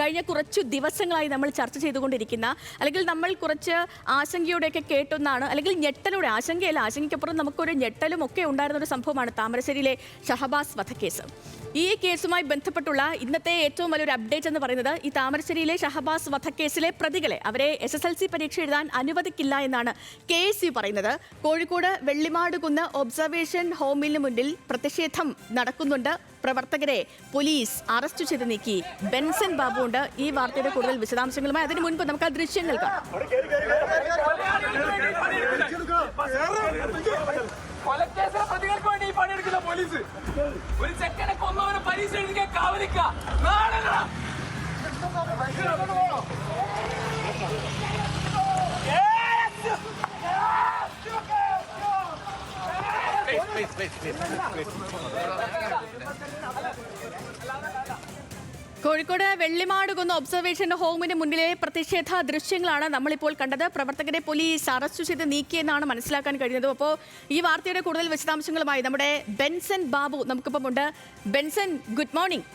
കഴിഞ്ഞ കുറച്ചു ദിവസങ്ങളായി നമ്മൾ ചർച്ച ചെയ്തുകൊണ്ടിരിക്കുന്ന, അല്ലെങ്കിൽ നമ്മൾ കുറച്ച് ആശങ്കയോടെയൊക്കെ കേട്ടുന്നതാണ്, അല്ലെങ്കിൽ ഞെട്ടലോടെ, ആശങ്കയ്ക്കപ്പുറം നമുക്കൊരു ഞെട്ടലും ഒക്കെ ഉണ്ടായിരുന്ന ഒരു സംഭവമാണ് താമരശ്ശേരിയിലെ ഷഹബാസ് വധക്കേസ്. ഈ കേസുമായി ബന്ധപ്പെട്ടുള്ള ഇന്നത്തെ ഏറ്റവും വലിയൊരു അപ്ഡേറ്റ് എന്ന് പറയുന്നത്, ഈ താമരശ്ശേരിയിലെ ഷഹബാസ് വധക്കേസിലെ പ്രതികളെ അവരെ SSLC പരീക്ഷ എഴുതാൻ അനുവദിക്കില്ല എന്നാണ് KSU പറയുന്നത്. കോഴിക്കോട് വെള്ളിമാടുകുന്ന് ഒബ്സർവേഷൻ ഹോമിന് മുന്നിൽ പ്രതിഷേധം നടക്കുന്നുണ്ട്. പ്രവർത്തകരെ പോലീസ് അറസ്റ്റ് ചെയ്ത് നീക്കി. ബെൻസൺ ബാബു ഉണ്ട് ഈ വാർത്തയുടെ കൂടുതൽ വിശദാംശങ്ങളുമായി. അതിനു മുൻപ് നമുക്ക് ആ ദൃശ്യങ്ങൾ കാണാം. കൊലക്കേസിലെ പ്രതികൾക്ക് വേണ്ടി ഈ പണിയെടുക്കുന്ന പോലീസ് ഒരു ചെക്കനെ കൊന്നവനെ പരീക്ഷ എഴുതിക്കാൻ കാവലിക്ക നാളെ കോഴിക്കോട് വെള്ളിമാടുകുന്ന് ഒബ്സർവേഷൻ ഹോമിന് മുന്നിലെ പ്രതിഷേധ ദൃശ്യങ്ങളാണ് നമ്മളിപ്പോൾ കണ്ടത്. പ്രവർത്തകരെ പോലീസ് അറസ്റ്റ് ചെയ്ത് നീക്കിയെന്നാണ് മനസ്സിലാക്കാൻ കഴിയുന്നത്. അപ്പോൾ ഈ വാർത്തയുടെ കൂടുതൽ വിശദാംശങ്ങളുമായി നമ്മുടെ ബെൻസൺ ബാബു നമുക്കിപ്പം ഉണ്ട്. Benson, good morning.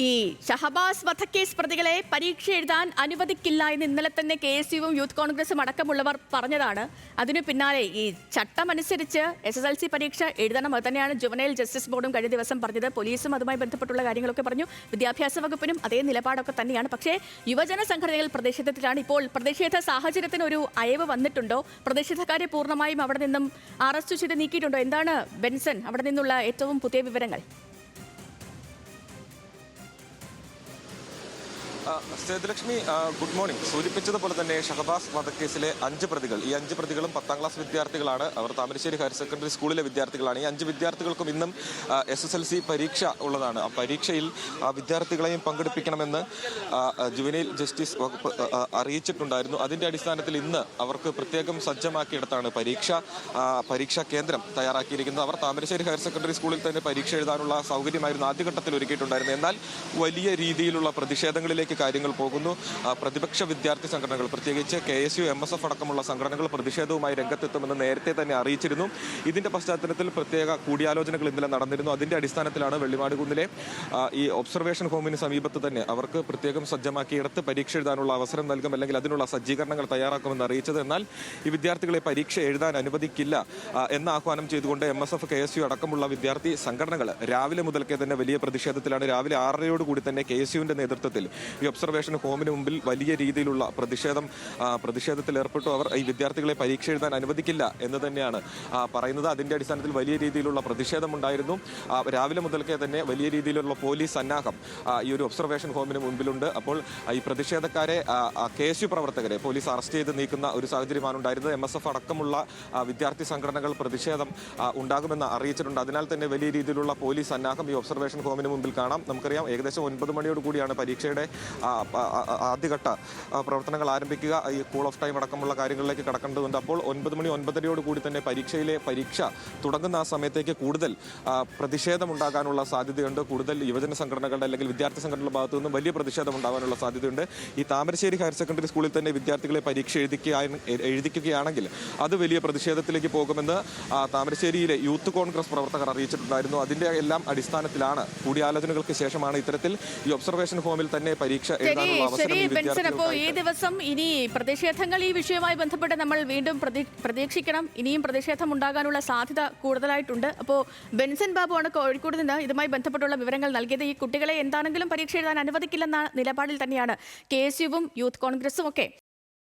ഈ ഷഹബാസ് വധക്കേസ് പ്രതികളെ പരീക്ഷ എഴുതാൻ അനുവദിക്കില്ല എന്ന് ഇന്നലെ തന്നെ KSUവും യൂത്ത് കോൺഗ്രസും അടക്കമുള്ളവർ പറഞ്ഞതാണ്. അതിനു പിന്നാലെ ഈ ചട്ടമനുസരിച്ച് SSLC പരീക്ഷ എഴുതണം. അത് തന്നെയാണ് ജുവനൈൽ ജസ്റ്റിസ് ബോർഡും കഴിഞ്ഞ ദിവസം പറഞ്ഞത്. പോലീസും അതുമായി ബന്ധപ്പെട്ടുള്ള കാര്യങ്ങളൊക്കെ പറഞ്ഞു. വിദ്യാഭ്യാസ വകുപ്പിനും അതേ നിലപാടൊക്കെ തന്നെയാണ്. പക്ഷേ യുവജന സംഘടനകൾ പ്രതിഷേധത്തിലാണ്. ഇപ്പോൾ പ്രതിഷേധ സാഹചര്യത്തിന് ഒരു അയവ് വന്നിട്ടുണ്ടോ? പ്രതിഷേധക്കാരെ പൂർണ്ണമായും അവിടെ നിന്നും അറസ്റ്റ് ചെയ്ത് നീക്കിയിട്ടുണ്ടോ? എന്താണ് ബെൻസൺ അവിടെ നിന്നുള്ള ഏറ്റവും പുതിയ വിവരങ്ങൾ? Sethulakshmi, good morning. സൂചിപ്പിച്ചതുപോലെ തന്നെ ഷഹബാസ് വധക്കേസിലെ 5 പ്രതികൾ, ഈ 5 പ്രതികളും 10ാം ക്ലാസ് വിദ്യാർത്ഥികളാണ്. അവർ താമരശ്ശേരി ഹയർ സെക്കൻഡറി സ്കൂളിലെ വിദ്യാർത്ഥികളാണ്. ഈ 5 വിദ്യാർത്ഥികൾക്കും ഇന്നും SSLC പരീക്ഷ ഉള്ളതാണ്. ആ പരീക്ഷയിൽ വിദ്യാർത്ഥികളെയും പങ്കെടുപ്പിക്കണമെന്ന് ജുവനൈൽ ജസ്റ്റിസ് വകുപ്പ് അറിയിച്ചിട്ടുണ്ടായിരുന്നു. അതിന്റെ അടിസ്ഥാനത്തിൽ ഇന്ന് അവർക്ക് പ്രത്യേകം സജ്ജമാക്കിയെടുത്താണ് പരീക്ഷാ കേന്ദ്രം തയ്യാറാക്കിയിരിക്കുന്നത്. അവർ താമരശ്ശേരി ഹയർ സെക്കൻഡറി സ്കൂളിൽ തന്നെ പരീക്ഷ എഴുതാനുള്ള സൗകര്യമായിരുന്നു ആദ്യഘട്ടത്തിൽ ഒരുക്കിയിട്ടുണ്ടായിരുന്നത്. എന്നാൽ വലിയ രീതിയിലുള്ള പ്രതിഷേധങ്ങളിലേക്ക് കാര്യങ്ങൾ പോകുന്നു. പ്രതിപക്ഷ വിദ്യാർത്ഥി സംഘടനകൾ, പ്രത്യേകിച്ച് KSU, MSF അടക്കമുള്ള സംഘടനകൾ പ്രതിഷേധവുമായി രംഗത്തെത്തുമെന്ന് നേരത്തെ തന്നെ അറിയിച്ചിരുന്നു. ഇതിന്റെ പശ്ചാത്തലത്തിൽ പ്രത്യേക കൂടിയാലോചനകൾ ഇന്നലെ നടന്നിരുന്നു. അതിന്റെ അടിസ്ഥാനത്തിലാണ് വെള്ളിമാടുകുന്നിലെ ഈ ഒബ്സർവേഷൻ ഹോമിന് സമീപത്ത് തന്നെ അവർക്ക് പ്രത്യേകം സജ്ജമാക്കിയെടുത്ത് പരീക്ഷ എഴുതാനുള്ള അവസരം നൽകും, അല്ലെങ്കിൽ അതിനുള്ള സജ്ജീകരണങ്ങൾ തയ്യാറാക്കുമെന്ന് അറിയിച്ചത്. എന്നാൽ ഈ വിദ്യാർത്ഥികളെ പരീക്ഷ എഴുതാൻ അനുവദിക്കില്ല എന്ന ആഹ്വാനം ചെയ്തുകൊണ്ട് MSF, KSU അടക്കമുള്ള വിദ്യാർത്ഥി സംഘടനകൾ രാവിലെ മുതൽക്കേ തന്നെ വലിയ പ്രതിഷേധത്തിലാണ്. രാവിലെ 6:30 തന്നെ KSUവിന്റെ നേതൃത്വത്തിൽ ഈ ഒബ്സർവേഷൻ ഹോമിന് മുമ്പിൽ വലിയ രീതിയിലുള്ള പ്രതിഷേധത്തിൽ ഏർപ്പെട്ടു. അവർ ഈ വിദ്യാർത്ഥികളെ പരീക്ഷ എഴുതാൻ അനുവദിക്കില്ല എന്ന് തന്നെയാണ് പറയുന്നത്. അതിന്റെ അടിസ്ഥാനത്തിൽ വലിയ രീതിയിലുള്ള പ്രതിഷേധമുണ്ടായിരുന്നു. രാവിലെ മുതൽക്കേ തന്നെ വലിയ രീതിയിലുള്ള പോലീസ് സന്നാഹം ഈ ഒരു ഒബ്സർവേഷൻ ഹോമിന് മുൻപിലുണ്ട്. അപ്പോൾ ഈ പ്രതിഷേധക്കാരെ, KSU പ്രവർത്തകരെ പോലീസ് അറസ്റ്റ് ചെയ്ത് നീക്കുന്ന ഒരു സാഹചര്യമാണ് ഉണ്ടായിരുന്നത്. MSF അടക്കമുള്ള വിദ്യാർത്ഥി സംഘടനകൾ പ്രതിഷേധം ഉണ്ടാകുമെന്ന് അറിയിച്ചിട്ടുണ്ട്. അതിനാൽ തന്നെ വലിയ രീതിയിലുള്ള പോലീസ് സന്നാഹം ഈ ഒബ്സർവേഷൻ ഹോമിന് മുമ്പിൽ കാണാം. നമുക്കറിയാം, ഏകദേശം 9 മണിയോട് കൂടിയാണ് പരീക്ഷയുടെ ആദ്യഘട്ട പ്രവർത്തനങ്ങൾ ആരംഭിക്കുക. ഈ കൂൾ ഓഫ് ടൈം അടക്കമുള്ള കാര്യങ്ങളിലേക്ക് കടക്കേണ്ടതുണ്ട്. അപ്പോൾ 9 മണി 9:30 കൂടി തന്നെ പരീക്ഷ തുടങ്ങുന്ന ആ സമയത്തേക്ക് കൂടുതൽ പ്രതിഷേധമുണ്ടാകാനുള്ള സാധ്യതയുണ്ട്. കൂടുതൽ യുവജന സംഘടനകളുടെ അല്ലെങ്കിൽ വിദ്യാർത്ഥി സംഘടനകളുടെ ഭാഗത്തു നിന്നും വലിയ പ്രതിഷേധം ഉണ്ടാകാനുള്ള സാധ്യതയുണ്ട്. ഈ താമരശ്ശേരി ഹയർ സെക്കൻഡറി സ്കൂളിൽ തന്നെ വിദ്യാർത്ഥികളെ പരീക്ഷ എഴുതിക്കുകയാണെങ്കിൽ അത് വലിയ പ്രതിഷേധത്തിലേക്ക് പോകുമെന്ന് താമരശ്ശേരിയിലെ യൂത്ത് കോൺഗ്രസ് പ്രവർത്തകർ അറിയിച്ചിട്ടുണ്ടായിരുന്നു. അതിന്റെ എല്ലാം അടിസ്ഥാനത്തിലാണ്, കൂടിയാലോചനകൾക്ക് ശേഷമാണ് ഇത്തരത്തിൽ ഈ ഒബ്സർവേഷൻ ഹോമിൽ തന്നെ പരീക്ഷ എഴുതാനുള്ള അവസരം. അപ്പോൾ ഈ ദിവസം ഇനി പ്രതിഷേധങ്ങൾ ഈ വിഷയവുമായി ബന്ധപ്പെട്ട് നമ്മൾ വീണ്ടും പ്രതീക്ഷിക്കണം. ഇനിയും പ്രതിഷേധം ഉണ്ടാകാനുള്ള സാധ്യത കൂടുതലായിട്ടുണ്ട്. അപ്പോൾ ബെൻസൺ ബാബുവാണ് കോഴിക്കോട് നിന്ന് ഇതുമായി ബന്ധപ്പെട്ടുള്ള വിവരങ്ങൾ നൽകിയത്. ഈ കുട്ടികളെ എന്താണെങ്കിലും പരീക്ഷ എഴുതാൻ അനുവദിക്കില്ലെന്ന നിലപാടിൽ തന്നെയാണ് KSUവും യൂത്ത് കോൺഗ്രസും ഒക്കെ.